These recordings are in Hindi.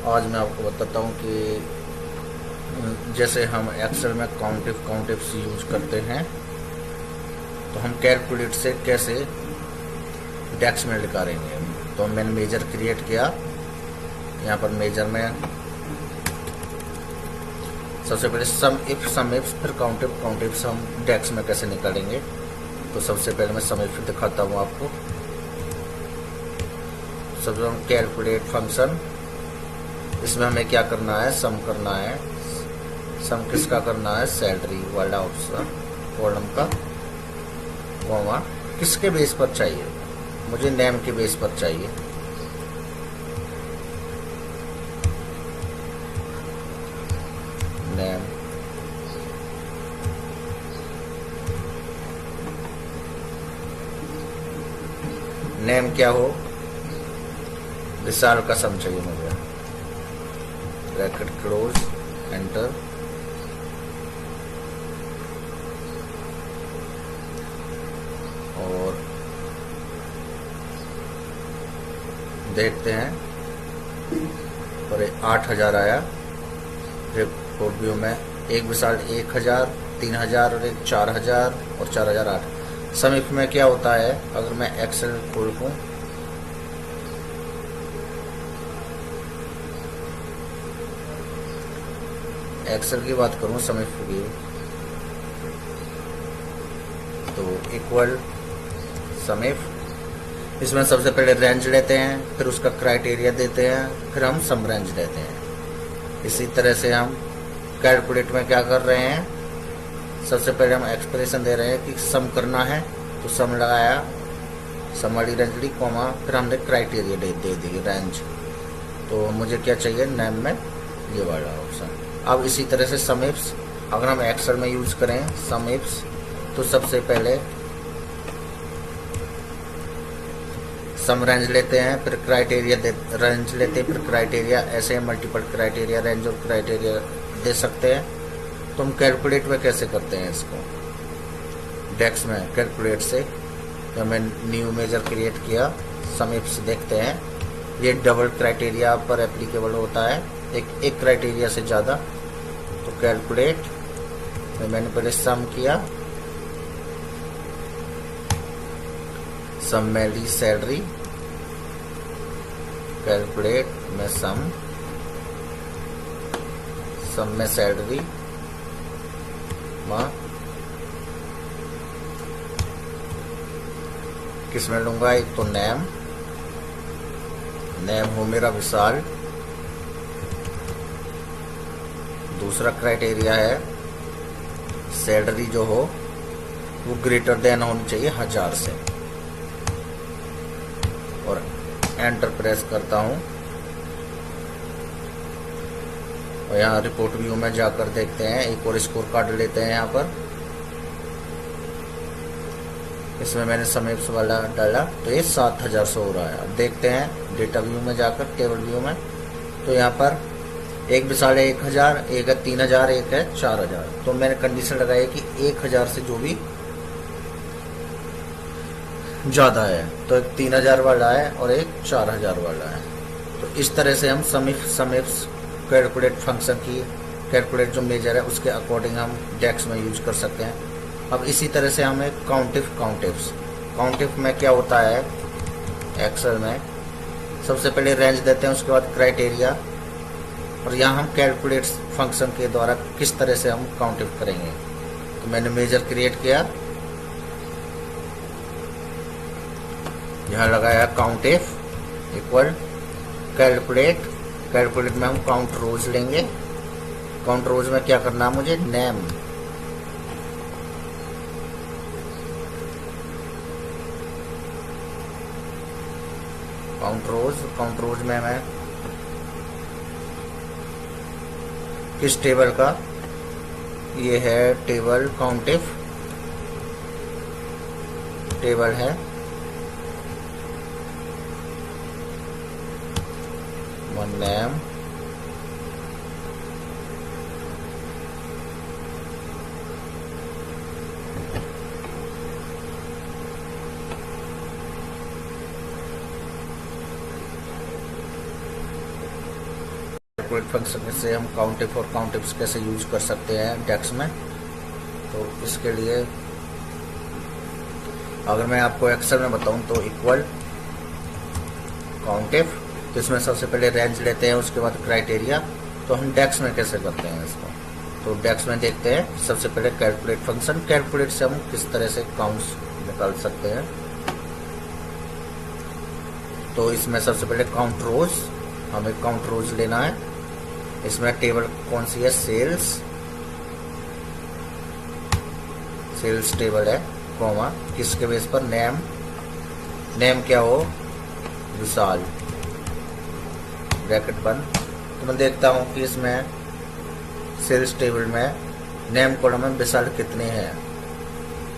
आज मैं आपको बताता हूँ कि जैसे हम एक्सेल में काउंटिव्स यूज करते हैं तो हम कैलकुलेट से कैसे डेक्स में निकालेंगे। तो मैंने मेजर क्रिएट किया। यहाँ पर मेजर में सबसे पहले सम इफ फिर काउंटिव्स हम डेक्स में कैसे निकालेंगे। तो सबसे पहले मैं सम इफ दिखाता हूँ आपको। सबसे हम कैलकुलेट फंक्शन, इसमें हमें क्या करना है, सम करना है। सम किसका करना है, सैलरी वाला ऑप्शन कॉलम का, कॉमा किसके बेस पर चाहिए, मुझे नेम के बेस पर चाहिए। नेम नेम क्या हो, विशाल का सम चाहिए मुझे। Bracket close, enter. और देखते हैं और 8000 आया। रिपोर्ट व्यू में एक विशाल 1000, 3000 और एक 4000 और 4008। सम इफ में क्या होता है, अगर मैं एक्सेल खोल दूं एक्सेल की बात करूं सम इफ की, तो इक्वल सम इफ, इसमें सबसे पहले रेंज लेते हैं, फिर उसका क्राइटेरिया देते हैं, फिर हम सम रेंज लेते हैं। इसी तरह से हम कैलकुलेट में क्या कर रहे हैं, सबसे पहले हम एक्सप्रेशन दे रहे हैं कि सम करना है, तो सम लगाया, सम वाली रेंज ली, कॉमा, फिर हमने क्राइटेरिया दे दी रेंज। तो मुझे क्या चाहिए, नेम में ये वाला ऑप्शन। अब इसी तरह से सम इफ्स अगर हम एक्सेल में यूज करें सम इफ्स, तो सबसे पहले सम रेंज लेते हैं, फिर क्राइटेरिया रेंज लेते हैं, फिर क्राइटेरिया, ऐसे मल्टीपल क्राइटेरिया, रेंज और क्राइटेरिया दे सकते हैं। तो हम कैलकुलेट में कैसे करते हैं इसको, डेक्स में कैलकुलेट से जब मैं न्यू मेजर क्रिएट किया, सम इफ्स देखते हैं, ये डबल क्राइटेरिया पर एप्लीकेबल होता है, एक क्राइटेरिया से ज़्यादा। तो कैलकुलेट में मैंने पहले सम किया, सम में ली सैलरी, कैलकुलेट में सम में सैलरी किस में लूंगा, एक तो नेम हो मेरा विशाल, दूसरा क्राइटेरिया है सैलरी जो हो वो ग्रेटर देन होनी चाहिए 1000 से, और एंटर प्रेस करता हूं। और यहाँ रिपोर्ट व्यू में जाकर देखते हैं, एक और स्कोर कार्ड लेते हैं। यहाँ पर इसमें मैंने सम इफ्स वाला डाला तो ये 7000 से हो रहा है। अब देखते हैं डेटा व्यू में जाकर, टेबल व्यू में, तो यहाँ पर एक विशाल है 1000, एक है 3000, एक है 4000। तो मैंने कंडीशन लगाई कि 1000 से जो भी ज़्यादा है, तो एक 3000 वाला है और एक 4000 वाला है। तो इस तरह से हम सम इफ्स कैलकुलेट फंक्शन की, कैलकुलेट जो मेजर है उसके अकॉर्डिंग हम डेक्स में यूज कर सकते हैं। अब इसी तरह से हमें काउंटिव में क्या होता है, एक्सेल में सबसे पहले रेंज देते हैं, उसके बाद क्राइटेरिया, और यहाँ हम कैलकुलेट फंक्शन के द्वारा किस तरह से हम काउंटिव करेंगे। तो मैंने मेजर क्रिएट किया, यहाँ लगाया काउंटिव इक्वल कैलकुलेट में हम काउंट रोज लेंगे। काउंट रोज में क्या करना है मुझे, नेम, काउंट रोज में मैं किस टेबल का, ये है टेबल, काउंटिव टेबल है, वन नेम, कैलकुलेट फंक्शन से हम काउंटिफ और काउंटिफ्स कैसे यूज कर सकते हैं डेक्स में। तो इसके लिए अगर मैं आपको एक्सेल में बताऊं तो इक्वल काउंटिफ, तो इसमें सबसे पहले रेंज लेते हैं, उसके बाद क्राइटेरिया। तो हम डेक्स में कैसे करते हैं इसको, तो डेक्स में देखते हैं सबसे पहले कैलकुलेट फंक्शन। कैलकुलेट से हम किस तरह से काउंट्स निकाल सकते हैं। तो इसमें सबसे पहले काउंट रोज, हमें काउंट रोज लेना है। इसमें टेबल कौन सी है, सेल्स, सेल्स टेबल है, कॉमा किसके बेस पर, नेम, नेम क्या हो, विशाल, ब्रैकेट बंद। तो मैं देखता हूं कि इसमें सेल्स टेबल में नेम कॉलम में विशाल कितने हैं।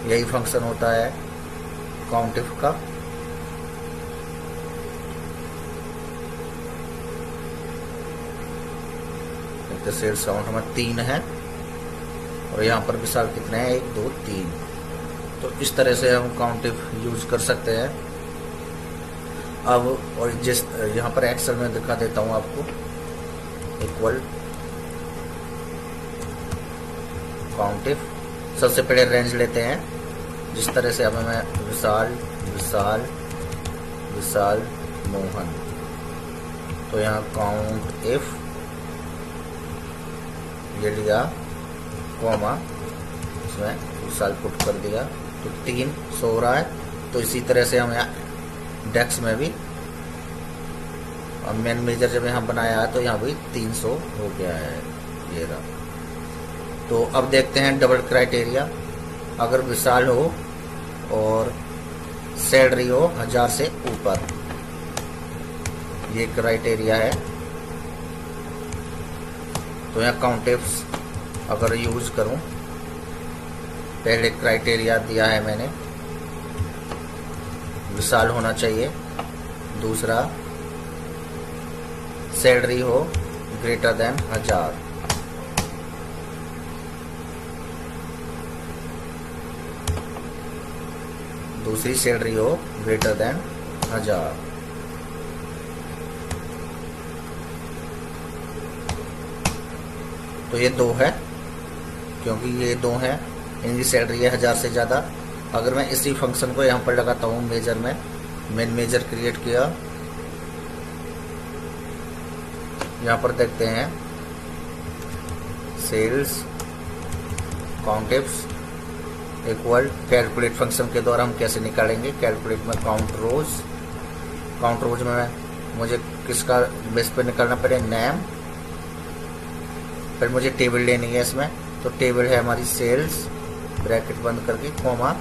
यही फंक्शन होता है काउंटिफ का। तो सेल्स काउंट में 3 है और यहाँ पर विशाल कितने हैं, 1 2 3। तो इस तरह से हम काउंटिफ यूज कर सकते हैं। अब और जिस यहाँ पर एक्सेल में दिखा देता हूँ आपको, इक्वल काउंटिफ। सबसे पहले रेंज लेते हैं, जिस तरह से अब मैं विशाल विशाल विशाल मोहन, तो यहाँ काउंट इफ ये लिया, कॉमा इसमें विशाल पुट कर दिया, तो 3 सो रहा है। तो इसी तरह से हम यहाँ डेक्स में भी मेन मेजर जब यहाँ बनाया है तो यहाँ भी 300 हो गया है, ये रहा। तो अब देखते हैं डबल क्राइटेरिया। अगर विशाल हो और सैलरी हो 1000 से ऊपर, ये क्राइटेरिया है। तो यहाँ काउंटिफ्स अगर यूज करूं, पहले क्राइटेरिया दिया है मैंने, विशाल होना चाहिए, दूसरा सैलरी हो ग्रेटर देन 1000, दूसरी सैलरी हो ग्रेटर देन 1000। तो ये 2 है, क्योंकि ये 2 है, इनकी सैलरी है 1000 से ज़्यादा। अगर मैं इसी फंक्शन को यहाँ पर लगाता हूँ मेजर में, मेन मेजर क्रिएट किया, यहाँ पर देखते हैं सेल्स काउंटिफ्स इक्वल कैलकुलेट फंक्शन के द्वारा हम कैसे निकालेंगे। कैलकुलेट में काउंट रोज, काउंट रोज में मुझे किसका बेस पे निकालना पड़े, नेम। फिर मुझे टेबल लेनी है इसमें, तो टेबल है हमारी सेल्स, ब्रैकेट बंद करके, कॉमा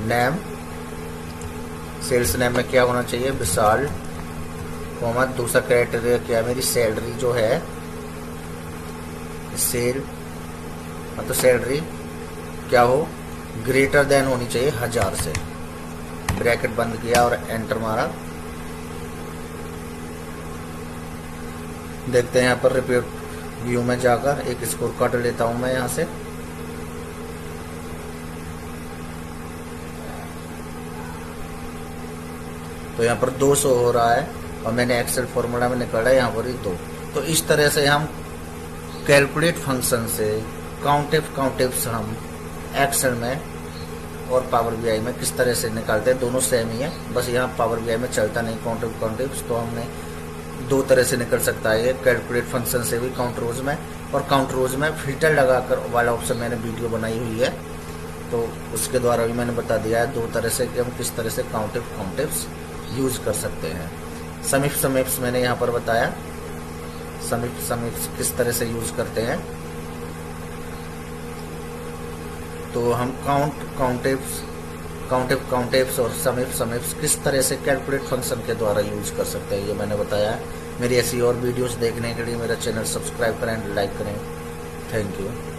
नेम, सेल्स नेम में क्या होना चाहिए, विशाल, कॉमा दूसरा क्राइटेरिया क्या है, मेरी सैलरी जो है सेल, तो सैलरी क्या हो, ग्रेटर देन होनी चाहिए 1000 से, ब्रैकेट बंद किया और एंटर मारा। देखते हैं यहाँ पर रिपोर्ट व्यू में जाकर एक स्कोर कार्ड लेता हूं मैं यहां से। तो यहाँ पर 200 हो रहा है और मैंने एक्सेल फॉर्मूला में निकाला है यहाँ पर ही 2। तो इस तरह से हम कैलकुलेट फंक्शन से काउंटिफ्स हम एक्सेल में और पावर बीआई में किस तरह से निकालते हैं। दोनों सेम ही है, बस यहाँ पावर बीआई में चलता नहीं काउंटिफ्स, तो हमने 2 तरह से निकल सकता है। कैलकुलेट फंक्शन से भी काउंट रोज में, और काउंट रोज में फिल्टर लगाकर वाला ऑप्शन मैंने वीडियो बनाई हुई है, तो उसके द्वारा भी मैंने बता दिया है 2 तरह से कि हम किस तरह से काउंटिफ्स यूज कर सकते हैं। समीप्स मैंने यहाँ पर बताया, समीप्स किस तरह से यूज करते हैं। तो हम काउंटिफ्स और समीप्स किस तरह से कैलकुलेट फंक्शन के द्वारा यूज कर सकते हैं, ये मैंने बताया है। मेरी ऐसी और वीडियोस देखने के लिए मेरा चैनल सब्सक्राइब करें, लाइक करें। Thank you.